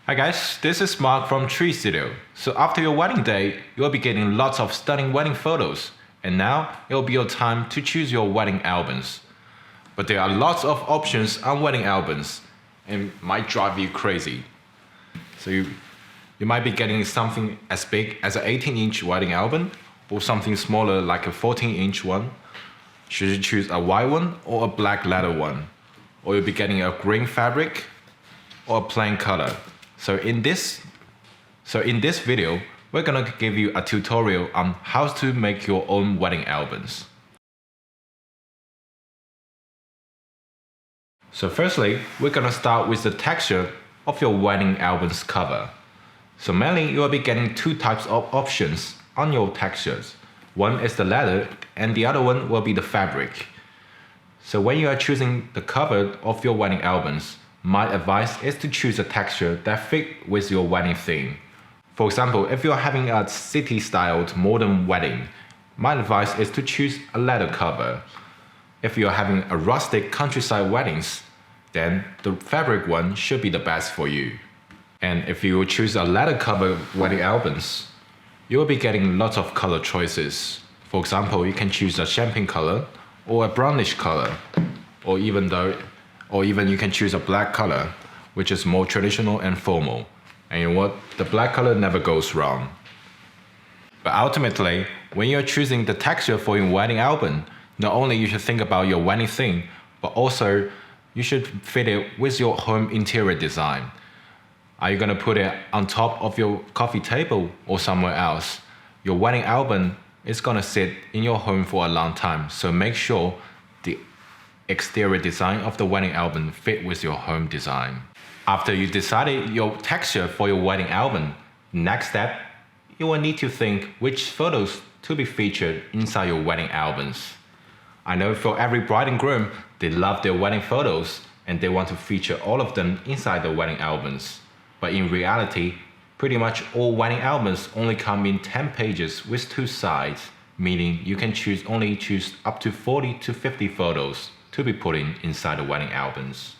Hi guys, this is Mark from Tree Studio. So after your wedding day, you'll be getting lots of stunning wedding photos. And now it'll be your time to choose your wedding albums. But there are lots of options on wedding albums and might drive you crazy. So you might be getting something as big as an 18-inch wedding album or something smaller like a 14-inch one. Should you choose a white one or a black leather one? Or you'll be getting a green fabric or a plain color. So in this video, we're gonna give you a tutorial on how to make your own wedding albums. So firstly, we're gonna start with the texture of your wedding album's cover. So mainly you will be getting two types of options on your textures. One is the leather and the other one will be the fabric. So when you are choosing the cover of your wedding albums, my advice is to choose a texture that fits with your wedding theme. For example, if you're having a city-styled modern wedding, my advice is to choose a leather cover. If you're having a rustic countryside weddings, then the fabric one should be the best for you. And if you choose a leather cover wedding albums, you will be getting lots of color choices. For example, you can choose a champagne color or a brownish color, or even you can choose a black color, which is more traditional and formal. And you know what? The black color never goes wrong. But ultimately, when you're choosing the texture for your wedding album, not only you should think about your wedding theme, but also you should fit it with your home interior design. Are you gonna put it on top of your coffee table or somewhere else? Your wedding album is gonna sit in your home for a long time, so make sure the exterior design of the wedding album fit with your home design. After you decided your texture for your wedding album, next step, you will need to think which photos to be featured inside your wedding albums. I know for every bride and groom, they love their wedding photos and they want to feature all of them inside their wedding albums. But in reality, pretty much all wedding albums only come in 10 pages with 2 sides, meaning you can only choose up to 40 to 50 photos to be put inside the wedding albums.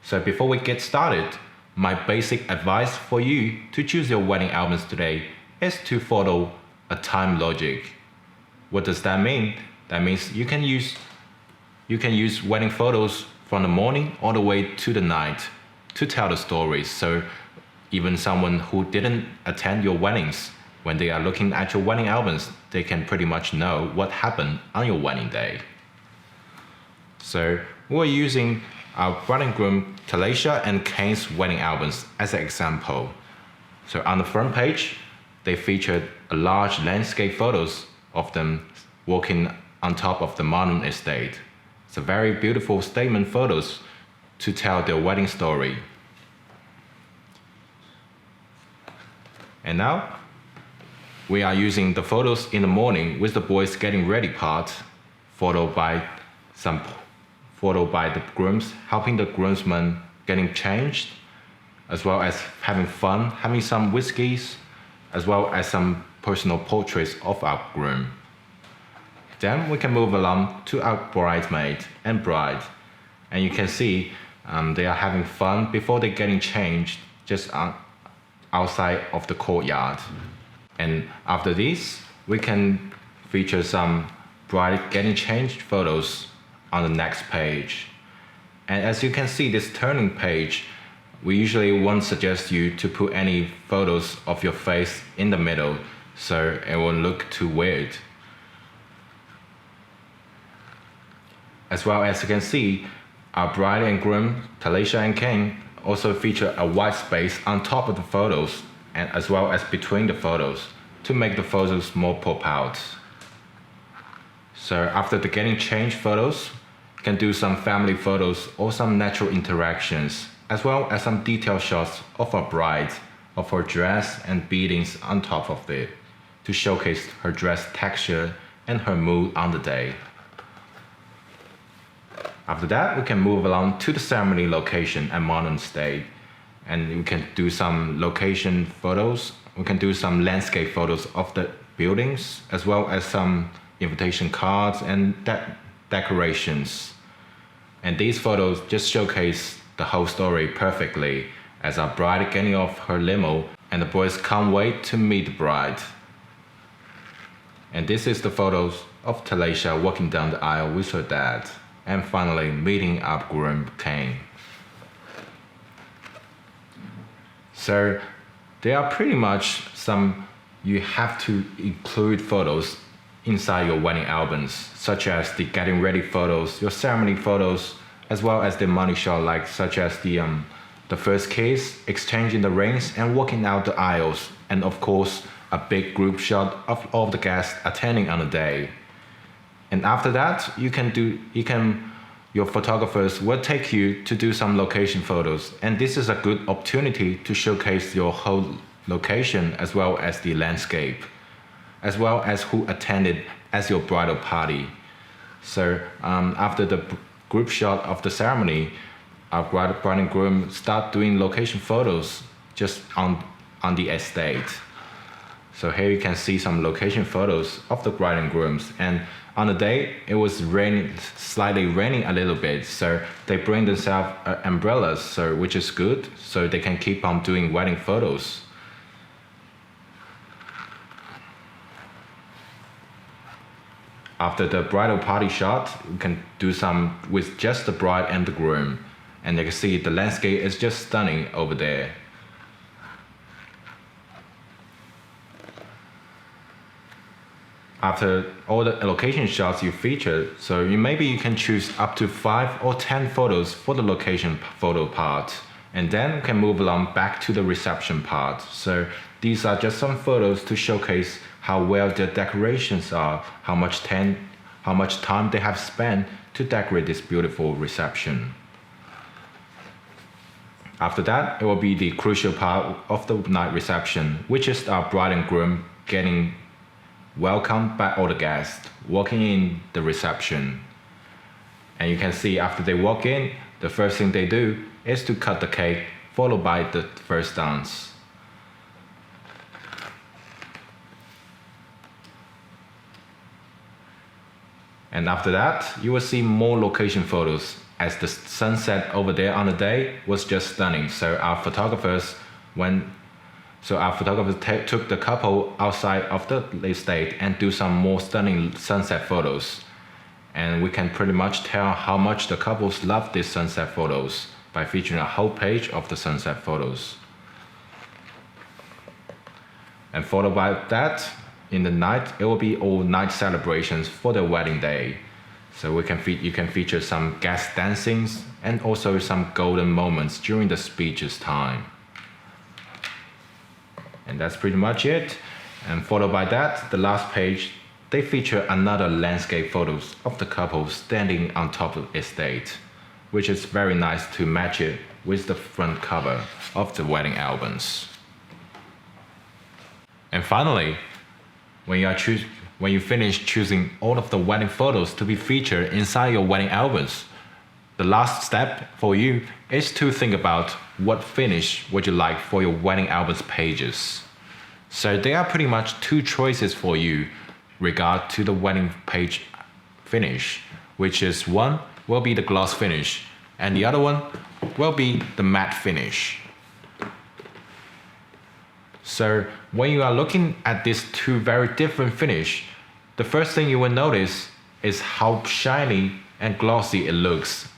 So before we get started, my basic advice for you to choose your wedding albums today is to follow a time logic. What does that mean? That means you can use wedding photos from the morning all the way to the night to tell the stories. So even someone who didn't attend your weddings, when they are looking at your wedding albums, they can pretty much know what happened on your wedding day. So we're using our bride and groom Talisha and Kane's wedding albums as an example. So on the front page, they featured a large landscape photos of them walking on top of the modern estate. It's a very beautiful statement photos to tell their wedding story. And now, we are using the photos in the morning with the boys getting ready part, followed by the grooms, helping the groomsmen getting changed, as well as having fun, having some whiskeys, as well as some personal portraits of our groom. Then we can move along to our bridesmaid and bride. And you can see they are having fun before they're getting changed just outside of the courtyard. And after this, we can feature some bride getting changed photos on the next page. And as you can see this turning page, we usually won't suggest you to put any photos of your face in the middle so it won't look too weird. As well as you can see, our bride and groom, Talisha and Kane, also feature a white space on top of the photos and as well as between the photos to make the photos more pop out. So after the getting changed photos, you can do some family photos or some natural interactions, as well as some detailed shots of our bride, of her dress and beadings on top of it, to showcase her dress texture and her mood on the day. After that, we can move along to the ceremony location and modern state. And we can do some location photos. We can do some landscape photos of the buildings, as well as some invitation cards and decorations. And these photos just showcase the whole story perfectly, as our bride getting off her limo and the boys can't wait to meet the bride. And this is the photos of Talisha walking down the aisle with her dad and finally meeting our groom Kane. So there are pretty much some you have to include photos inside your wedding albums, such as the getting ready photos, your ceremony photos, as well as the money shot, like such as the first kiss, exchanging the rings and walking out the aisles, and of course a big group shot of all the guests attending on the day. And after that, your photographers will take you to do some location photos, and this is a good opportunity to showcase your whole location as well as the landscape, as well as who attended as your bridal party. So after the group shot of the ceremony, our bride and groom start doing location photos just on the estate. So here you can see some location photos of the bride and grooms. And on the day, it was slightly raining a little bit, so they bring themselves umbrellas, which is good, so they can keep on doing wedding photos. After the bridal party shot, we can do some with just the bride and the groom. And you can see the landscape is just stunning over there. After all the location shots you featured, so maybe you can choose up to 5 or 10 photos for the location photo part. And then we can move along back to the reception part. So these are just some photos to showcase how well the decorations are, how much time they have spent to decorate this beautiful reception. After that, it will be the crucial part of the night reception, which is our bride and groom getting welcomed by all the guests, walking in the reception. And you can see after they walk in, the first thing they do is to cut the cake, followed by the first dance. And after that, you will see more location photos, as the sunset over there on the day was just stunning. So our photographers took the couple outside of the estate and do some more stunning sunset photos. And we can pretty much tell how much the couples love these sunset photos by featuring a whole page of the sunset photos. And followed by that, in the night, it will be all night celebrations for the wedding day. So you can feature some guest dancings and also some golden moments during the speeches time. And that's pretty much it. And followed by that, the last page, they feature another landscape photos of the couple standing on top of the estate, which is very nice to match it with the front cover of the wedding albums. And finally, when you finish choosing all of the wedding photos to be featured inside your wedding albums, the last step for you is to think about what finish would you like for your wedding albums pages. So there are pretty much 2 choices for you regard to the wedding page finish, which is one will be the gloss finish and the other one will be the matte finish. So when you are looking at these 2 very different finish, the first thing you will notice is how shiny and glossy it looks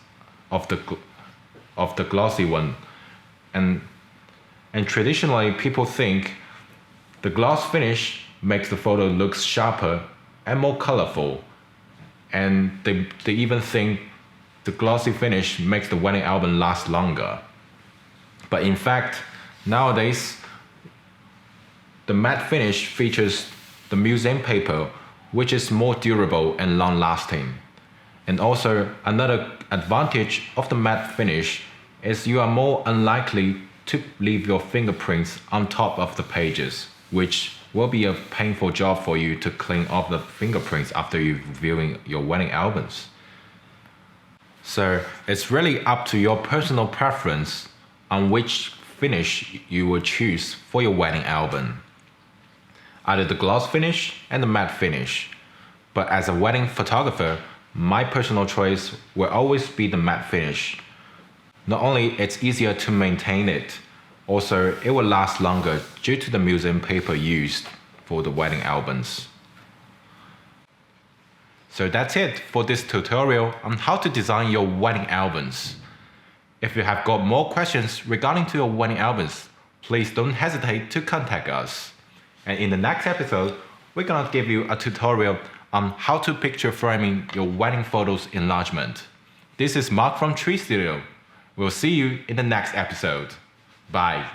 of the glossy one. And traditionally people think the gloss finish makes the photo look sharper and more colorful. And they even think the glossy finish makes the wedding album last longer. But in fact, nowadays, the matte finish features the museum paper, which is more durable and long-lasting. And also, another advantage of the matte finish is you are more unlikely to leave your fingerprints on top of the pages, which will be a painful job for you to clean off the fingerprints after you viewing your wedding albums. So it's really up to your personal preference on which finish you will choose for your wedding album. Either the gloss finish and the matte finish. But as a wedding photographer, my personal choice will always be the matte finish. Not only it's easier to maintain it, Also, it will last longer due to the museum paper used for the wedding albums. So that's it for this tutorial on how to design your wedding albums. If you have got more questions regarding to your wedding albums, please don't hesitate to contact us. And in the next episode, we're gonna give you a tutorial on how to picture framing your wedding photos enlargement. This is Mark from Tree Studio. We'll see you in the next episode. Bye.